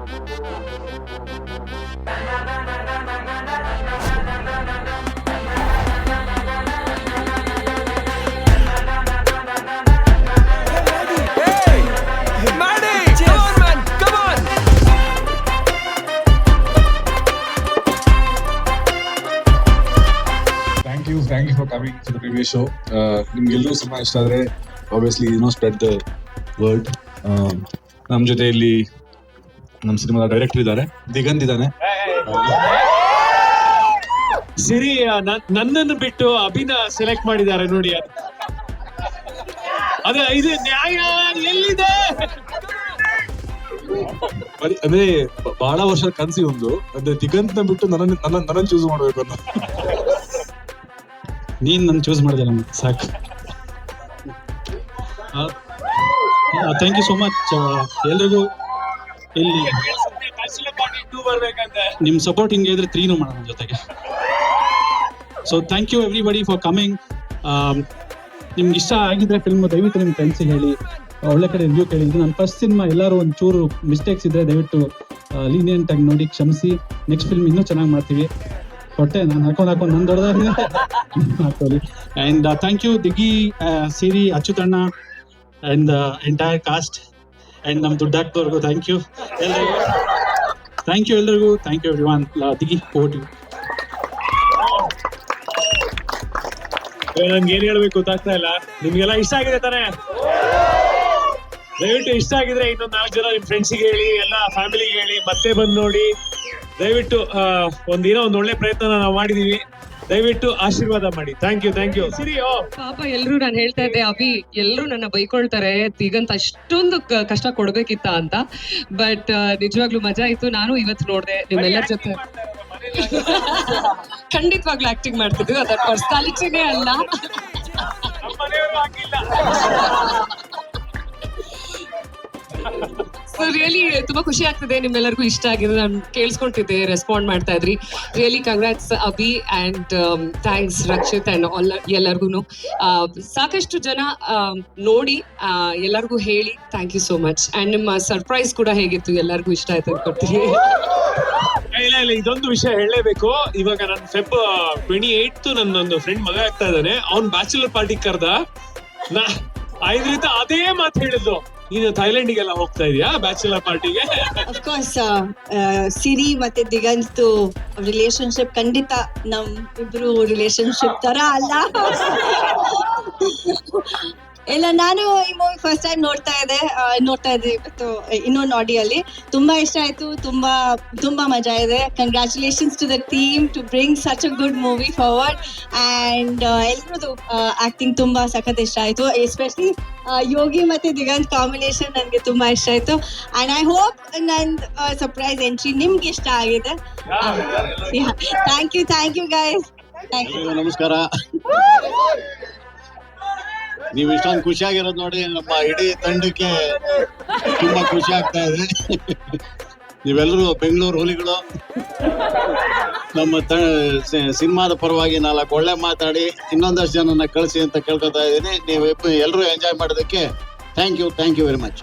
Thank you for coming to the previous show. ನಿಮ್ಗೆಲ್ಲರೂ cinema ಇಷ್ಟ ಆದ್ರೆ obviously spread the word. ನಮ್ಮ ಜೊತೆ ಇಲ್ಲಿ ನಮ್ಮ ಸಿನಿಮಾದ ಡೈರೆಕ್ಟರ್ ಇದ್ದಾರೆ, ದಿಗಂತ್ ಇದ್ದಾನೆ. ಸಿರಿ ನನ್ನನ್ನು ಬಿಟ್ಟು ಅಭಿನ ಸೆಲೆಕ್ಟ್ ಮಾಡಿದ್ದಾರೆ ನೋಡಿ. ಅದೇ ಇದು ನ್ಯಾಯ ಎಲ್ಲಿದೆ? ಅಂದ್ರೆ ಬಹಳ ವರ್ಷ ಕನ್ಸಿ ಒಂದು ಅಂದ್ರೆ ದಿಗಂತ್ನ ಬಿಟ್ಟು ನನ್ನ ಚೂಸ್ ಮಾಡ್ಬೇಕು ಅಂತ. ನೀನ್ ನನ್ನ ಚೂಸ್ ಮಾಡಿದೆ ನಮ್ಗೆ ಸಾಕು. ಥ್ಯಾಂಕ್ ಯು ಸೋ ಮಚ್ ಎಲ್ರಿಗೂ. ಇಲ್ಲಿ ನಿಮ್ ಸಪೋರ್ಟ್ ಹಿಂಗೆ ಇದ್ರೆ 3 ಮಾಡೋಣ ಜೊತೆಗೆ. So thank you everybody for coming. ನಿಮ್ಗೆ ಇಷ್ಟ ಆಗಿದ್ರೆ ಫಿಲ್ಮ್ ದಯವಿಟ್ಟು ನಿಮ್ಮ ಫ್ರೆಂಡ್ಸಿಗೆ ಹೇಳಿ, ಒಳ್ಳೆ ಕಡೆ ರಿವ್ಯೂ ಕೇಳಿ. ಇದು ನನ್ನ ಫಸ್ಟ್ ಸಿನಿಮಾ, ಎಲ್ಲರೂ ಒಂಚೂರು ಮಿಸ್ಟೇಕ್ಸ್ ಇದ್ರೆ ದಯವಿಟ್ಟು ಲೀನಿಯಂಟ್ ಆಗಿ ನೋಡಿ ಕ್ಷಮಿಸಿ. ನೆಕ್ಸ್ಟ್ ಫಿಲ್ಮ್ ಇನ್ನೂ ಚೆನ್ನಾಗಿ ಮಾಡ್ತೀವಿ. ಹೊಟ್ಟೆ ನಾನು ಹಾಕೊಂಡು ನನ್ನ ದೊಡ್ಡದಾಗಿದೆ ಹಾಕೊಳ್ಳಿ. And thank you Digi, Siri, Achyutanna and entire cast and ನಮ್ಮ ದುಡ್ಡಾಕ್ದವ್ರಿಗೂ ಥ್ಯಾಂಕ್ ಯು ಎಲ್ರಿಗೂ. ಥ್ಯಾಂಕ್ ಯು ಎಲ್ರಿಗೂ. Thank you everyone. Digi vote you. ನನ್ಗೆ ಏನ್ ಹೇಳ್ಬೇಕು ಗೊತ್ತಾಗ್ತಾ ಇಲ್ಲ. ನಿಮ್ಗೆಲ್ಲ ಇಷ್ಟ ಆಗಿದೆ ತಾನೇ? ದಯವಿಟ್ಟು ಇಷ್ಟ ಆಗಿದ್ರೆ ಇನ್ನೊಂದು 4 ಜನ ನಿಮ್ ಫ್ರೆಂಡ್ಸಿಗೆ ಹೇಳಿ, ಎಲ್ಲ ಫ್ಯಾಮಿಲಿಗೆ ಹೇಳಿ, ಮತ್ತೆ ಬಂದು ನೋಡಿ. ದಯವಿಟ್ಟು ಒಂದಿನ ಒಂದ್ ಒಳ್ಳೆ ಪ್ರಯತ್ನ ನಾವು ಮಾಡಿದೀವಿ. ದಯವಿಟ್ಟು ಆಶೀರ್ವಾದ ಮಾಡಿ. ಥ್ಯಾಂಕ್ ಯು ಸಿರಿ. ಪಾಪ ಎಲ್ರು ನಾನು ಹೇಳ್ತಾ ಇದ್ದೆ, ಅಭಿ ಎಲ್ರು ನನ್ನ ಬೈಕೊಳ್ತಾರೆ, ದಿಗಂತ್ ಅಷ್ಟೊಂದು ಕಷ್ಟ ಕೊಡ್ಬೇಕಿತ್ತ ಅಂತ. ಬಟ್ ನಿಜವಾಗ್ಲೂ ಮಜಾ ಇತ್ತು. ನಾನು ಇವತ್ತು ನೋಡ್ದೆ ನಿಮ್ಮೆಲ್ಲರ ಜೊತೆ. ಖಂಡಿತವಾಗ್ಲೂ ಆಕ್ಟಿಂಗ್ ಮಾಡ್ತಿದ್ವಿ, ಅದರ ಪರ್ಸನಾಲಿಟಿನೇ ಅಲ್ಲ. ಸೊ ರಿಯಲಿ ತುಂಬಾ ಖುಷಿ ಆಗ್ತದೆ, ನಿಮ್ಮೆಲ್ಲರಿಗೂ ಇಷ್ಟ ಆಗಿದೆ. ನಾನು ಕೇಳಿಸ್ಕೊಳ್ತಿದ್ದೆ, ರೆಸ್ಪಾಂಡ್ ಮಾಡ್ತಾ ಇದ್ರಿ. Really congrats Abhi and thanks Rakshit and ಎಲ್ಲರಿಗೂ. ಸಾಕಷ್ಟು ಜನ ನೋಡಿ ಎಲ್ಲರಿಗೂ ಹೇಳಿ thank you so much. And ನಿಮ್ಮ ಸರ್ಪ್ರೈಸ್ ಕೂಡ ಹೇಗಿತ್ತು, ಎಲ್ಲರಿಗೂ ಇಷ್ಟ ಆಯ್ತು ಅನ್ಕೊಡ್ತೀನಿ. ಇಲ್ಲ ಇದೊಂದು ವಿಷಯ ಹೇಳಲೇಬೇಕು. ಇವಾಗ ನನ್ನ ಫೆಬ್ 28 ನನ್ನೊಂದು ಫ್ರೆಂಡ್ ಮಗ ಆಗ್ತಾ ಇದ್ದಾನೆ. ಅವ್ನ್ ಬ್ಯಾಚುಲರ್ ಪಾರ್ಟಿ ಕರ್ದ. 5 ರೀತಿ ಅದೇ ಮಾತು ಹೇಳಿದ್ದು, ನೀನು ಥೈಲ್ಯಾಂಡಿಗೆಲ್ಲ ಹೋಗ್ತಾ ಇದೀಯಾ ಬ್ಯಾಚುಲರ್ ಪಾರ್ಟಿಗೆ? ಅಫ್ಕೋರ್ಸ್ ಸಿರಿ ಮತ್ತೆ ದಿಗಂತ್ ರಿಲೇಶನ್ಶಿಪ್ ಖಂಡಿತ ನಮ್ ಇಬ್ರು ರಿಲೇಶನ್ಶಿಪ್ ತರ ಅಲ್ಲ. ಇಲ್ಲ, ನಾನು ಈ ಮೂವಿ ಫಸ್ಟ್ ಟೈಮ್ ನೋಡ್ತಾ ಇದ್ದೆ ಇವತ್ತು ಇನ್ನೊಂದು ಆಡಿಯೋಲಿ. ತುಂಬಾ ಇಷ್ಟ ಆಯ್ತು, ತುಂಬಾ ಮಜಾ ಇದೆ. Congratulations to the team to bring such a good movie forward. And ಎಲ್ರದ್ದು ಆಕ್ಟಿಂಗ್ ತುಂಬಾ ಸಖತ್ ಇಷ್ಟ ಆಯ್ತು. ಎಸ್ಪೆಷಲಿ ಯೋಗಿ ಮತ್ತೆ ದಿಗಂತ್ ಕಾಂಬಿನೇಷನ್ ನನಗೆ ತುಂಬಾ ಇಷ್ಟ ಆಯ್ತು. ಆ್ಯಂಡ್ ಐ ಹೋಪ್ ನನ್ನ ಸರ್ಪ್ರೈಸ್ ಎಂಟ್ರಿ ನಿಮ್ಗೆ ಇಷ್ಟ ಆಗಿದೆ. Thank you guys. ನಮಸ್ಕಾರ. ನೀವು ಇಷ್ಟೊಂದು ಖುಷಿಯಾಗಿರೋದು ನೋಡಿ ನಮ್ಮ ಇಡೀ ತಂಡಕ್ಕೆ ತುಂಬಾ ಖುಷಿ ಆಗ್ತಾ ಇದೆ. ನೀವೆಲ್ಲರೂ ಬೆಂಗಳೂರು ಹುಲಿಗಳು. ನಮ್ಮ ಸಿನಿಮಾದ ಪರವಾಗಿ 4 ಒಳ್ಳೆ ಮಾತಾಡಿ ಇನ್ನೊಂದಷ್ಟು ಜನನ ಕಳಿಸಿ ಅಂತ ಕೇಳ್ಕೊತಾ ಇದ್ದೀನಿ. ನೀವು ಎಲ್ಲರೂ ಎಂಜಾಯ್ ಮಾಡೋದಕ್ಕೆ ಥ್ಯಾಂಕ್ ಯು ವೆರಿ ಮಚ್.